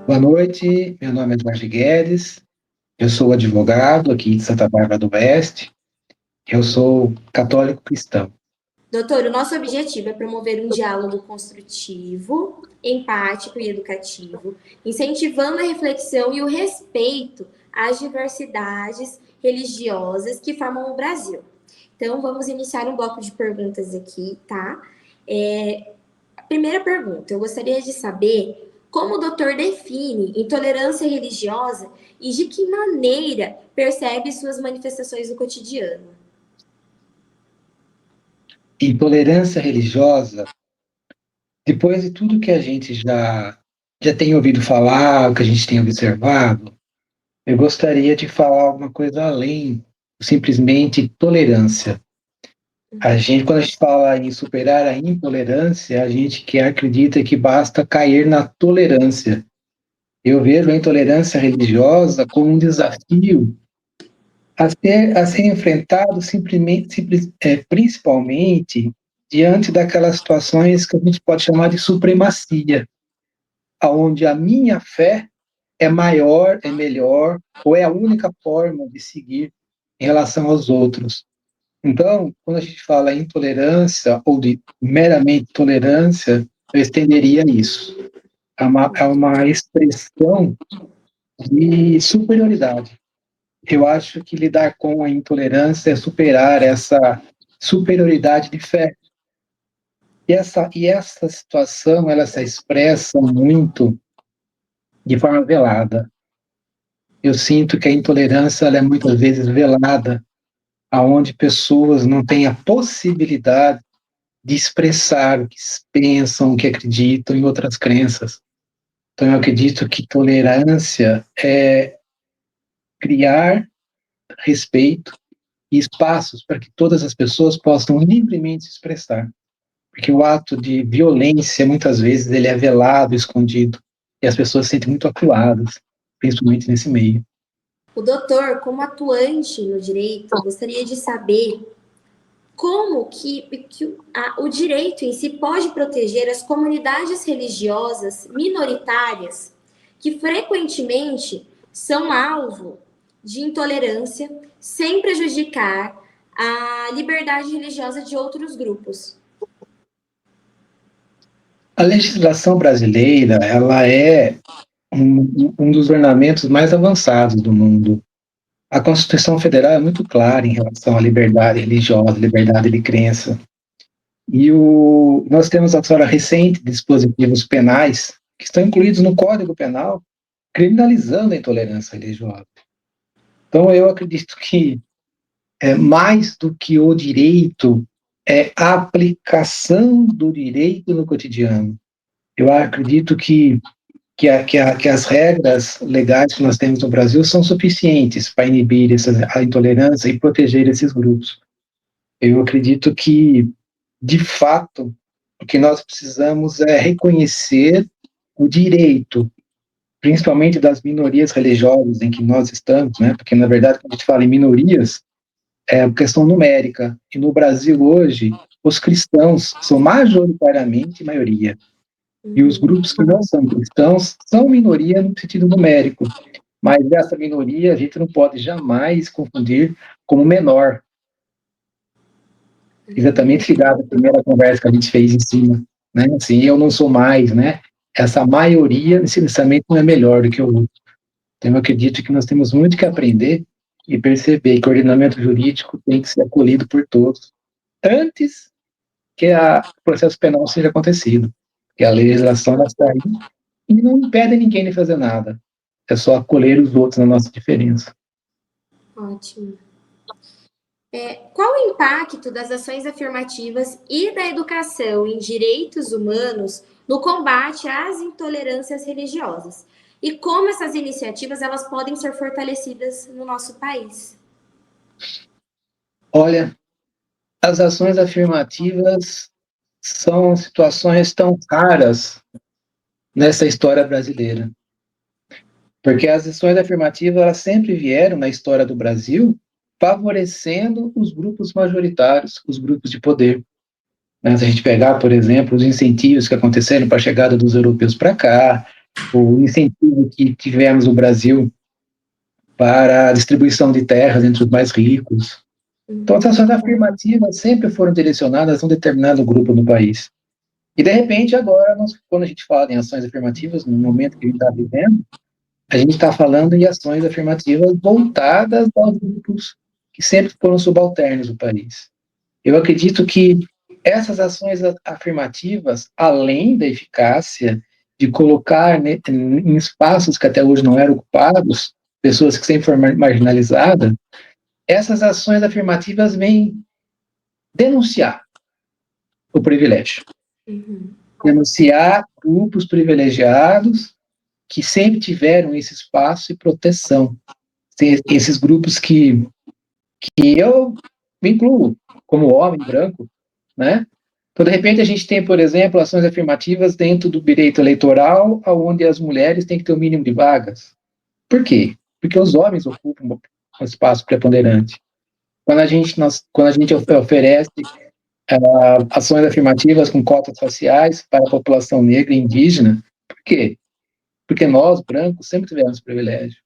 Boa noite, meu nome é Jorge Guedes, eu sou advogado aqui de Santa Bárbara do Oeste, eu sou católico cristão. Doutor, o nosso objetivo é promover um diálogo construtivo, empático e educativo, incentivando a reflexão e o respeito às diversidades religiosas que formam o Brasil. Então, vamos iniciar um bloco de perguntas aqui, tá? A primeira pergunta, eu gostaria de saber como o doutor define intolerância religiosa e de que maneira percebe suas manifestações no cotidiano. Intolerância religiosa, depois de tudo que a gente já tem ouvido falar, o que a gente tem observado, eu gostaria de falar alguma coisa além simplesmente tolerância. Quando a gente fala em superar a intolerância, a gente acredita que basta cair na tolerância. Eu vejo a intolerância religiosa como um desafio a ser enfrentado principalmente diante daquelas situações que a gente pode chamar de supremacia, onde a minha fé é maior, é melhor, ou é a única forma de seguir em relação aos outros. Então, quando a gente fala em intolerância ou de meramente tolerância, eu estenderia isso. É uma expressão de superioridade. Eu acho que lidar com a intolerância é superar essa superioridade de fé. E essa situação, ela se expressa muito de forma velada. Eu sinto que a intolerância, ela é muitas vezes velada, aonde pessoas não têm a possibilidade de expressar o que pensam, o que acreditam em outras crenças. Então, eu acredito que tolerância é criar respeito e espaços para que todas as pessoas possam livremente se expressar. Porque o ato de violência, muitas vezes, ele é velado, escondido, e as pessoas se sentem muito acuadas, principalmente nesse meio. O doutor, como atuante no direito, gostaria de saber como o direito em si pode proteger as comunidades religiosas minoritárias que frequentemente são alvo de intolerância sem prejudicar a liberdade religiosa de outros grupos. A legislação brasileira, ela é um dos ornamentos mais avançados do mundo. A Constituição Federal é muito clara em relação à liberdade religiosa, liberdade de crença. Nós temos agora recente dispositivos penais que estão incluídos no Código Penal, criminalizando a intolerância religiosa. Então, eu acredito que mais do que o direito, é a aplicação do direito no cotidiano. Eu acredito que as regras legais que nós temos no Brasil são suficientes para inibir a intolerância e proteger esses grupos. Eu acredito que, de fato, o que nós precisamos é reconhecer o direito, principalmente das minorias religiosas em que nós estamos, né? Porque, na verdade, quando a gente fala em minorias, é questão numérica. E no Brasil, hoje, os cristãos são majoritariamente maioria. E os grupos que não são cristãos são minoria no sentido numérico. Mas essa minoria a gente não pode jamais confundir como menor. Exatamente ligado à primeira conversa que a gente fez em cima. Né? Assim, eu não sou mais, né? Essa maioria, necessariamente, não é melhor do que o outro. Então, eu acredito que nós temos muito que aprender e perceber que o ordenamento jurídico tem que ser acolhido por todos, antes que o processo penal seja acontecido. Que a legislação está aí e não impede ninguém de fazer nada. É só acolher os outros na nossa diferença. Ótimo. Qual o impacto das ações afirmativas e da educação em direitos humanos no combate às intolerâncias religiosas? E como essas iniciativas elas podem ser fortalecidas no nosso país? Olha, as ações afirmativas são situações tão raras nessa história brasileira. Porque as ações afirmativas elas sempre vieram na história do Brasil favorecendo os grupos majoritários, os grupos de poder. Se a gente pegar, por exemplo, os incentivos que aconteceram para a chegada dos europeus para cá, o incentivo que tivemos no Brasil para a distribuição de terras entre os mais ricos. Então, as ações afirmativas sempre foram direcionadas a um determinado grupo no país. E, de repente, agora, quando a gente fala em ações afirmativas, no momento que a gente está vivendo, a gente está falando em ações afirmativas voltadas aos grupos que sempre foram subalternos do país. Eu acredito que essas ações afirmativas, além da eficácia de colocar, né, em espaços que até hoje não eram ocupados, pessoas que sempre foram marginalizadas, essas ações afirmativas vêm denunciar o privilégio. Denunciar grupos privilegiados que sempre tiveram esse espaço e proteção. Esses grupos que eu me incluo como homem branco, né? Então, de repente, a gente tem, por exemplo, ações afirmativas dentro do direito eleitoral, onde as mulheres têm que ter o mínimo de vagas. Por quê? Porque os homens ocupam um espaço preponderante. Quando a gente oferece ações afirmativas com cotas raciais para a população negra e indígena, por quê? Porque nós, brancos, sempre tivemos privilégio.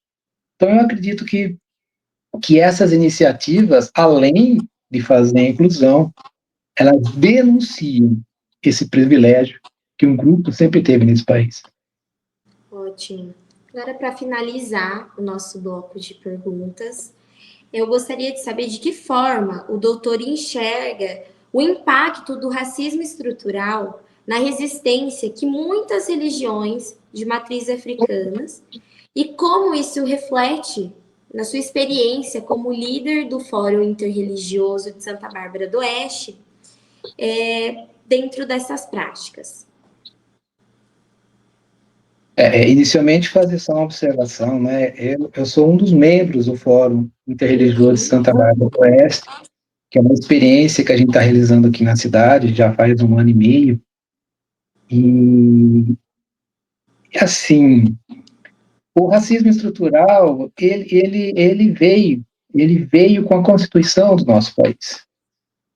Então, eu acredito que essas iniciativas, além de fazer a inclusão, elas denunciam esse privilégio que um grupo sempre teve nesse país. Ótimo. Agora, para finalizar o nosso bloco de perguntas, eu gostaria de saber de que forma o doutor enxerga o impacto do racismo estrutural na resistência que muitas religiões de matriz africanas e como isso reflete na sua experiência como líder do Fórum Interreligioso de Santa Bárbara do Oeste, dentro dessas práticas. Inicialmente, fazer só uma observação, né? Eu sou um dos membros do Fórum Interreligioso de Santa Bárbara do Oeste, que é uma experiência que a gente está realizando aqui na cidade, já faz 1 ano e meio. E, assim, o racismo estrutural, ele veio com a Constituição do nosso país,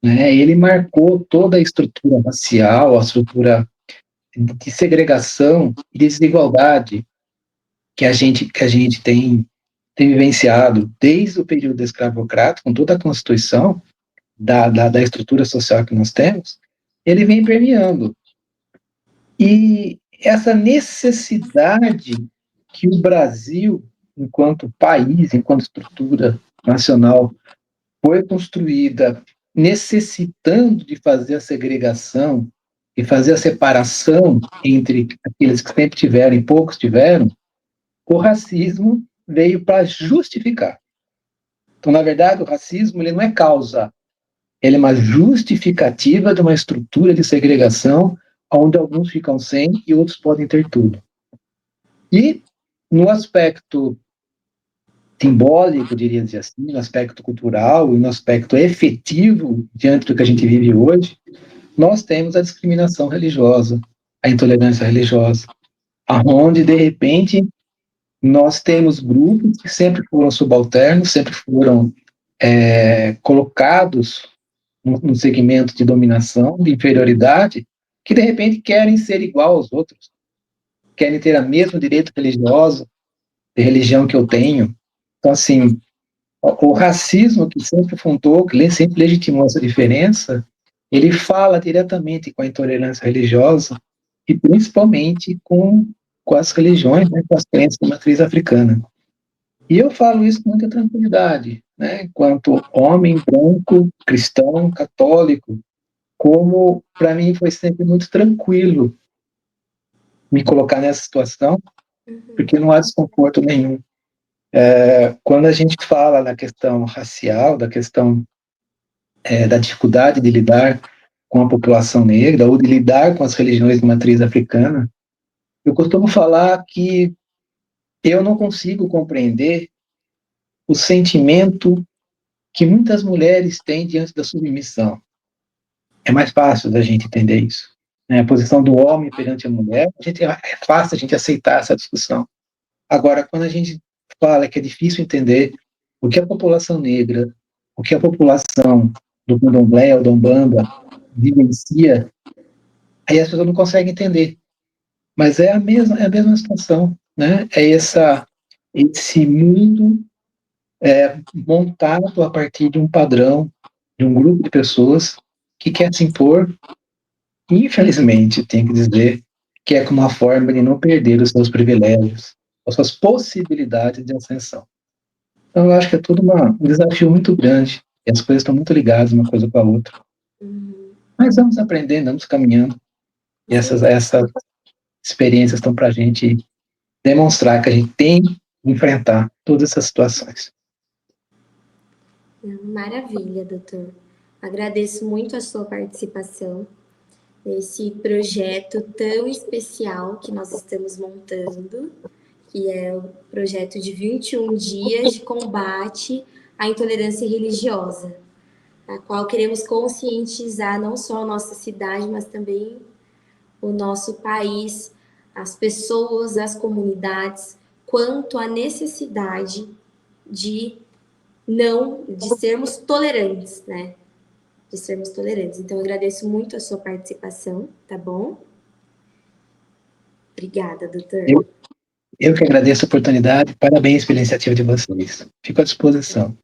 né? Ele marcou toda a estrutura racial, a estrutura de segregação e desigualdade que a gente tem vivenciado desde o período escravocrata, com toda a Constituição da estrutura social que nós temos, ele vem permeando. E essa necessidade que o Brasil, enquanto país, enquanto estrutura nacional, foi construída necessitando de fazer a segregação e fazer a separação entre aqueles que sempre tiveram e poucos tiveram, o racismo veio para justificar. Então, na verdade, o racismo ele não é causa, ele é uma justificativa de uma estrutura de segregação onde alguns ficam sem e outros podem ter tudo. E no aspecto simbólico, diria assim, no aspecto cultural e no aspecto efetivo diante do que a gente vive hoje, nós temos a discriminação religiosa, a intolerância religiosa, aonde de repente nós temos grupos que sempre foram subalternos, sempre foram colocados num segmento de dominação, de inferioridade, que de repente querem ser igual aos outros, querem ter o mesmo direito religioso, de religião que eu tenho. Então, assim, o racismo que sempre fundou, que sempre legitimou essa diferença, ele fala diretamente com a intolerância religiosa e principalmente com as religiões, né, com as crenças de matriz africana. E eu falo isso com muita tranquilidade, né, enquanto homem branco, cristão, católico, como para mim foi sempre muito tranquilo me colocar nessa situação, porque não há desconforto nenhum. Quando a gente fala na questão racial, da questão da dificuldade de lidar com a população negra ou de lidar com as religiões de matriz africana, eu costumo falar que eu não consigo compreender o sentimento que muitas mulheres têm diante da submissão. É mais fácil da gente entender isso. Né? A posição do homem perante a mulher, é fácil a gente aceitar essa discussão. Agora, quando a gente fala que é difícil entender o que a população negra, o que a população do candomblé ou da umbanda vivencia, aí as pessoas não conseguem entender. Mas é a mesma situação, né? Esse mundo montado a partir de um padrão, de um grupo de pessoas que quer se impor, infelizmente, tem que dizer, que é como uma forma de não perder os seus privilégios, as suas possibilidades de ascensão. Então, eu acho que é tudo um desafio muito grande, e as coisas estão muito ligadas uma coisa com a outra. Mas vamos aprendendo, vamos caminhando, e essas experiências estão para a gente demonstrar que a gente tem que enfrentar todas essas situações. Maravilha, doutor. Agradeço muito a sua participação nesse projeto tão especial que nós estamos montando, que é o projeto de 21 dias de combate à intolerância religiosa, a qual queremos conscientizar não só a nossa cidade, mas também o nosso país, as pessoas, as comunidades, quanto à necessidade de sermos tolerantes, né? De sermos tolerantes. Então, eu agradeço muito a sua participação, tá bom? Obrigada, doutor. Eu que agradeço a oportunidade, parabéns pela iniciativa de vocês. Fico à disposição.